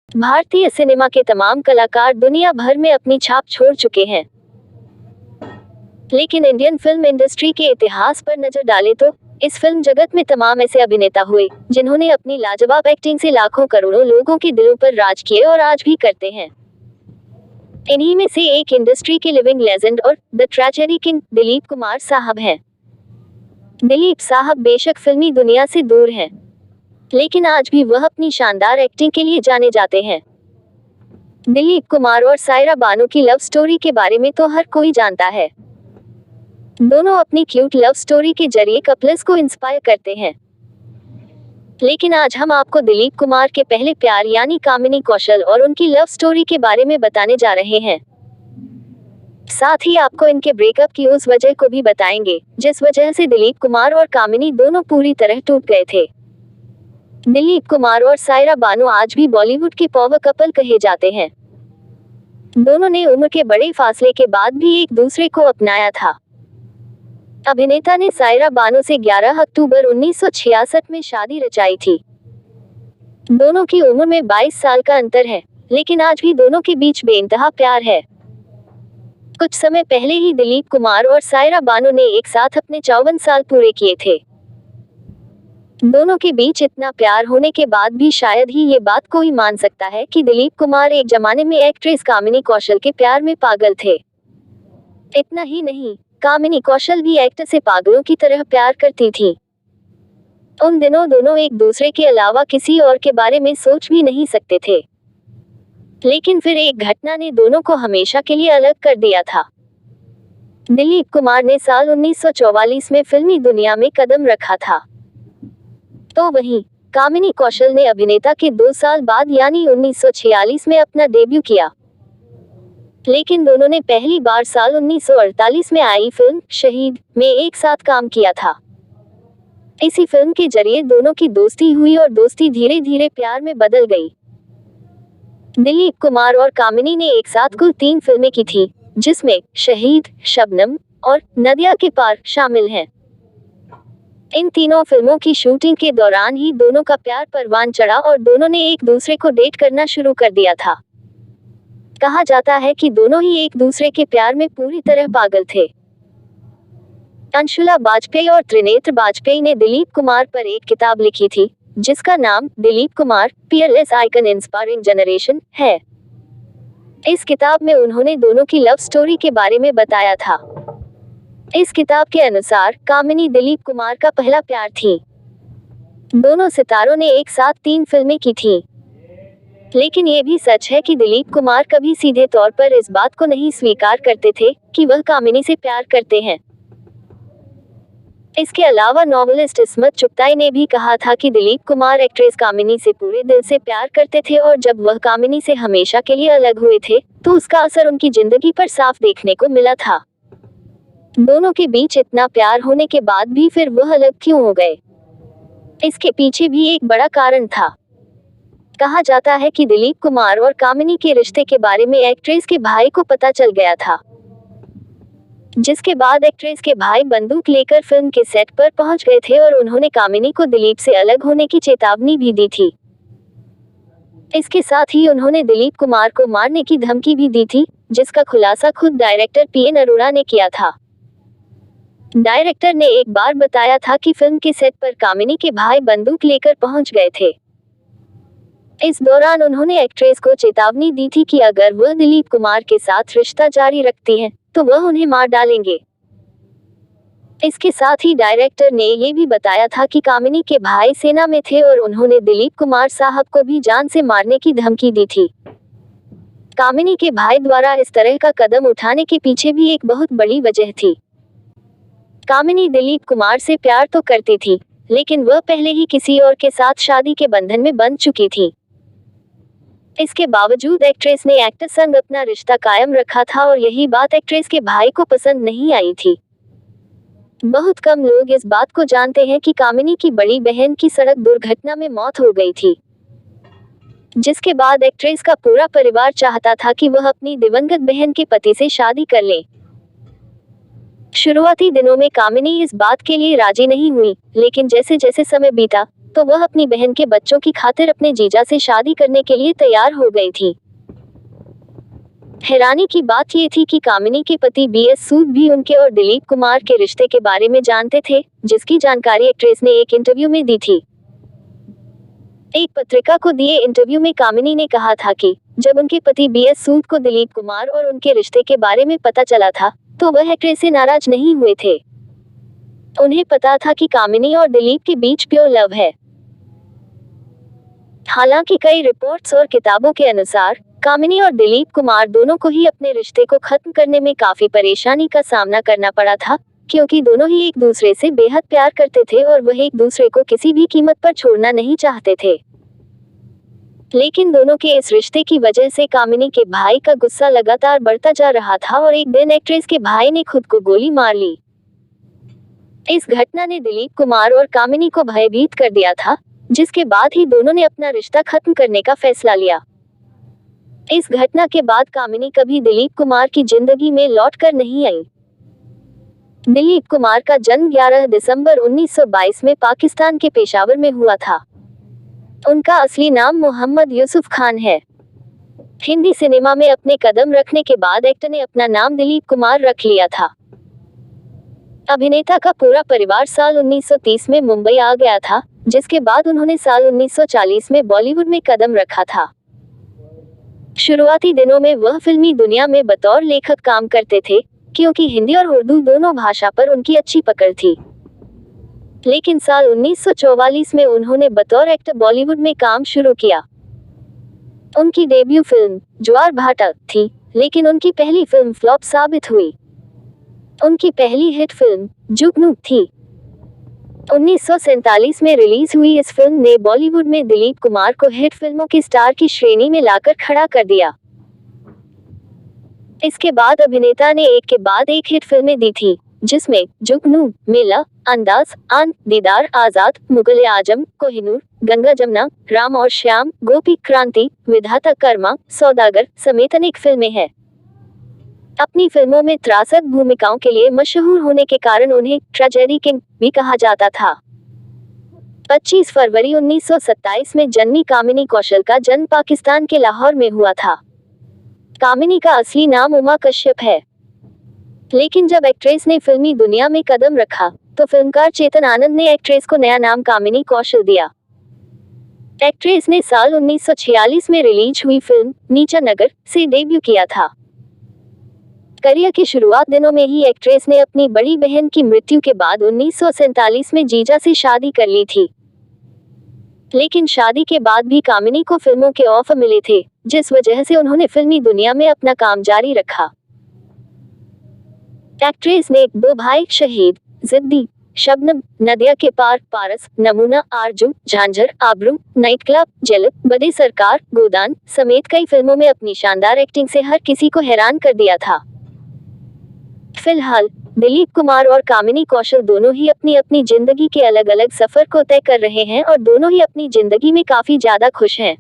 भारतीय सिनेमा के तमाम कलाकार दुनिया भर में अपनी छाप छोड़ चुके हैं, लेकिन इंडियन फिल्म इंडस्ट्री के इतिहास पर नजर डालें तो इस फिल्म जगत में तमाम ऐसे अभिनेता हुए जिन्होंने अपनी लाजवाब एक्टिंग से लाखों करोड़ों लोगों के दिलों पर राज किए और आज भी करते हैं। इन्हीं में से एक इंडस्ट्री के लिविंग लेजेंड और the tragedy king Dilip Kumar साहब हैं। दिलीप साहब बेशक फिल्मी दुनिया से दूर हैं, लेकिन आज भी वह अपनी शानदार एक्टिंग के लिए जाने जाते हैं। दिलीप कुमार और सायरा बानो की लव स्टोरी के बारे में तो हर कोई जानता है। दोनों अपनी क्यूट लव स्टोरी के जरिए कपल्स को इंस्पायर करते हैं, लेकिन आज हम आपको दिलीप कुमार के पहले प्यार यानी कामिनी कौशल और उनकी लव स्टोरी के बारे में बताने जा रहे हैं। साथ ही आपको इनके ब्रेकअप की उस वजह को भी बताएंगे जिस वजह से दिलीप कुमार और कामिनी दोनों पूरी तरह टूट गए थे। दिलीप कुमार और सायरा बानो आज भी बॉलीवुड के पॉवर कपल कहे जाते हैं। दोनों ने उम्र के बड़े फासले के बाद भी एक दूसरे को अपनाया था। अभिनेता ने सायरा बानो से 11 अक्टूबर 1966 में शादी रचाई थी। दोनों की उम्र में 22 साल का अंतर है, लेकिन आज भी दोनों के बीच बेइंतहा प्यार है। कुछ समय पहले ही दिलीप कुमार और सायरा बानो ने एक साथ अपने 54 साल पूरे किए थे। दोनों के बीच इतना प्यार होने के बाद भी शायद ही ये बात कोई मान सकता है कि दिलीप कुमार एक जमाने में एक्ट्रेस कामिनी कौशल के प्यार में पागल थे। इतना ही नहीं, कामिनी कौशल भी एक्टर से पागलों की तरह प्यार करती थी। उन दिनों दोनों एक दूसरे के अलावा किसी और के बारे में सोच भी नहीं सकते थे, लेकिन फिर एक घटना ने दोनों को हमेशा के लिए अलग कर दिया था। दिलीप कुमार ने साल 1944 में फिल्मी दुनिया में कदम रखा था, तो वहीं कामिनी कौशल ने अभिनेता के 2 साल बाद यानी 1946 में अपना डेब्यू किया। लेकिन दोनों ने पहली बार साल 1948 में आई फिल्म शहीद में एक साथ काम किया था। इसी फिल्म के जरिए दोनों की दोस्ती हुई और दोस्ती धीरे धीरे प्यार में बदल गई। दिलीप कुमार और कामिनी ने एक साथ कुल 3 फिल्में की थी, जिसमें शहीद, शबनम और नदिया के पार शामिल हैं। इन तीनों फिल्मों की शूटिंग के दौरान ही दोनों का प्यार परवान चढ़ा और दोनों ने एक दूसरे को डेट करना शुरू कर दिया था। कहा जाता है कि दोनों ही एक दूसरे के प्यार में पूरी तरह पागल थे। अंशुला बाजपेयी और त्रिनेत्र बाजपेयी ने दिलीप कुमार पर एक किताब लिखी थी, जिसका नाम Dilip Kumar peerless icon inspiring generation है। इस किताब में उन्होंने दोनों की लव स्टोरी के बारे में बताया था। इस किताब के अनुसार कामिनी दिलीप कुमार का पहला प्यार थी। दोनों सितारों ने एक साथ 3 फिल्में की थीं। लेकिन ये भी सच है कि दिलीप कुमार कभी सीधे तौर पर इस बात को नहीं स्वीकार करते थे कि वह कामिनी से प्यार करते हैं। इसके अलावा नॉवेलिस्ट इस्मत चुगताई ने भी कहा था कि दिलीप कुमार एक्ट्रेस कामिनी से पूरे दिल से प्यार करते थे और जब वह कामिनी से हमेशा के लिए अलग हुए थे तो उसका असर उनकी जिंदगी पर साफ देखने को मिला था। दोनों के बीच इतना प्यार होने के बाद भी फिर वह अलग क्यों हो गए? इसके पीछे भी एक बड़ा कारण था। कहा जाता है कि दिलीप कुमार और कामिनी के रिश्ते के बारे में एक्ट्रेस के भाई को पता चल गया था, जिसके बाद एक्ट्रेस के भाई बंदूक लेकर फिल्म के सेट पर पहुंच गए थे और उन्होंने कामिनी को दिलीप से अलग होने की चेतावनी भी दी थी। इसके साथ ही उन्होंने दिलीप कुमार को मारने की धमकी भी दी थी, जिसका खुलासा खुद डायरेक्टर पीएन अरोड़ा ने किया था। डायरेक्टर ने एक बार बताया था कि फिल्म के सेट पर कामिनी के भाई बंदूक लेकर पहुंच गए थे। इस दौरान उन्होंने एक्ट्रेस को चेतावनी दी थी कि अगर वह दिलीप कुमार के साथ रिश्ता जारी रखती है तो वह उन्हें मार डालेंगे। इसके साथ ही डायरेक्टर ने ये भी बताया था कि कामिनी के भाई सेना में थे और उन्होंने दिलीप कुमार साहब को भी जान से मारने की धमकी दी थी। कामिनी के भाई द्वारा इस तरह का कदम उठाने के पीछे भी एक बहुत बड़ी वजह थी। कामिनी दिलीप कुमार से प्यार तो करती थी, लेकिन वह पहले ही किसी और के साथ शादी के बंधन में बंध चुकी थी। इसके बावजूद एक्ट्रेस ने एक्टर संग अपना रिश्ता कायम रखा था और यही बात एक्ट्रेस के भाई को पसंद नहीं आई थी। बहुत कम लोग इस बात को जानते हैं कि कामिनी की बड़ी बहन की सड़क दुर्घटना में मौत हो गई थी, जिसके बाद एक्ट्रेस का पूरा परिवार चाहता था कि वह अपनी दिवंगत बहन के पति से शादी कर ले। शुरुआती दिनों में कामिनी इस बात के लिए राजी नहीं हुई, लेकिन जैसे जैसे समय बीता तो वह अपनी बहन के बच्चों की खातिर अपने जीजा से शादी करने के लिए तैयार हो गई थी। हैरानी की बात ये थी कि कामिनी के पति बीएस सूद भी उनके और दिलीप कुमार के रिश्ते के बारे में जानते थे, जिसकी जानकारी एक्ट्रेस ने एक इंटरव्यू में दी थी। एक पत्रिका को दिए इंटरव्यू में कामिनी ने कहा था कि जब उनके पति बीएस सूद को दिलीप कुमार और उनके रिश्ते के बारे में पता चला था, तो वह एक्ट्रेस से नाराज नहीं हुए थे। उन्हें पता था कि कामिनी और दिलीप के बीच प्योर लव है। हालांकि कई रिपोर्ट्स और किताबों के अनुसार कामिनी और दिलीप कुमार दोनों को ही अपने रिश्ते को खत्म करने में काफी परेशानी का सामना करना पड़ा था, क्योंकि दोनों ही एक दूसरे से बेहद प्यार करते थे और वह एक दूसरे को किसी भी कीमत पर छोड़ना नहीं चाहते थे। लेकिन दोनों के इस रिश्ते की वजह से कामिनी के भाई का गुस्सा लगातार बढ़ता जा रहा था और एक दिन एक्ट्रेस के भाई ने खुद को गोली मार ली। इस घटना ने दिलीप कुमार और कामिनी को भयभीत कर दिया था, जिसके बाद ही दोनों ने अपना रिश्ता खत्म करने का फैसला लिया। इस घटना के बाद कामिनी कभी दिलीप कुमार की जिंदगी में लौटकर नहीं आई। दिलीप कुमार का जन्म 11 दिसंबर 1922 में पाकिस्तान के पेशावर में हुआ था। उनका असली नाम मोहम्मद यूसुफ खान है। हिंदी सिनेमा में अपने कदम रखने के बाद एक्टर ने अपना नाम दिलीप कुमार रख लिया था। अभिनेता का पूरा परिवार साल 1930 में मुंबई आ गया था, जिसके बाद उन्होंने साल 1940 में बॉलीवुड में कदम रखा था। शुरुआती दिनों में वह फिल्मी दुनिया में बतौर लेखक काम करते थे, क्योंकि हिंदी और उर्दू दोनों भाषा पर उनकी अच्छी पकड़ थी। लेकिन साल 1944 में उन्होंने बतौर एक्टर बॉलीवुड में काम शुरू किया। उनकी डेब्यू फिल्म ज्वार भाटा थी, लेकिन उनकी पहली फिल्म फ्लॉप साबित हुई। उनकी पहली हिट फिल्म जुगनू थी। 1947 में रिलीज हुई इस फिल्म ने बॉलीवुड में दिलीप कुमार को हिट फिल्मों की स्टार की श्रेणी में लाकर खड़ा कर दिया। इसके बाद अभिनेता ने एक के बाद एक हिट फिल्में दी थी, जिसमें जुगनू, मेला, अंदाज, आन, दीदार आजाद, मुगल आजम, कोहिनूर, गंगा जमुना, राम और श्याम, गोपी क्रांति, विधाता कर्मा, सौदागर समेत अनेक फिल्में हैं। अपनी फिल्मों में त्रासद भूमिकाओं के लिए मशहूर होने के कारण उन्हें ट्रेजेडी किंग भी कहा जाता था। 25 फरवरी 1927 में जन्मी कामिनी कौशल का जन्म पाकिस्तान के लाहौर में हुआ था। कामिनी का असली नाम उमा कश्यप है। लेकिन जब एक्ट्रेस ने फिल्मी दुनिया में कदम रखा, तो फिल्मकार चेतन आनंद ने एक्ट्रेस को नया नाम कामिनी कौशल दिया। एक्ट्रेस ने साल 1946 में रिलीज हुई फिल्म नीचा नगर से डेब्यू किया था। करियर के शुरुआत दिनों में ही एक्ट्रेस ने अपनी बड़ी बहन की मृत्यु के बाद 1947 में जीजा से शादी कर ली थी। लेकिन शादी के बाद भी कामिनी को फिल्मों के ऑफर मिले थे, जिस वजह से उन्होंने फिल्मी दुनिया में अपना काम जारी रखा। एक्ट्रेस ने 2 भाई शहीद, जिद्दी, शबनम, नदिया के पार, पारस, नमूना, आरजू, झांझर, आबरू, नाइट क्लब, जलत, बड़े सरकार, गोदान समेत कई फिल्मों में अपनी शानदार एक्टिंग से हर किसी को हैरान कर दिया था। फिलहाल दिलीप कुमार और कामिनी कौशल दोनों ही अपनी अपनी जिंदगी के अलग अलग सफर को तय कर रहे हैं और दोनों ही अपनी जिंदगी में काफी ज्यादा खुश हैं।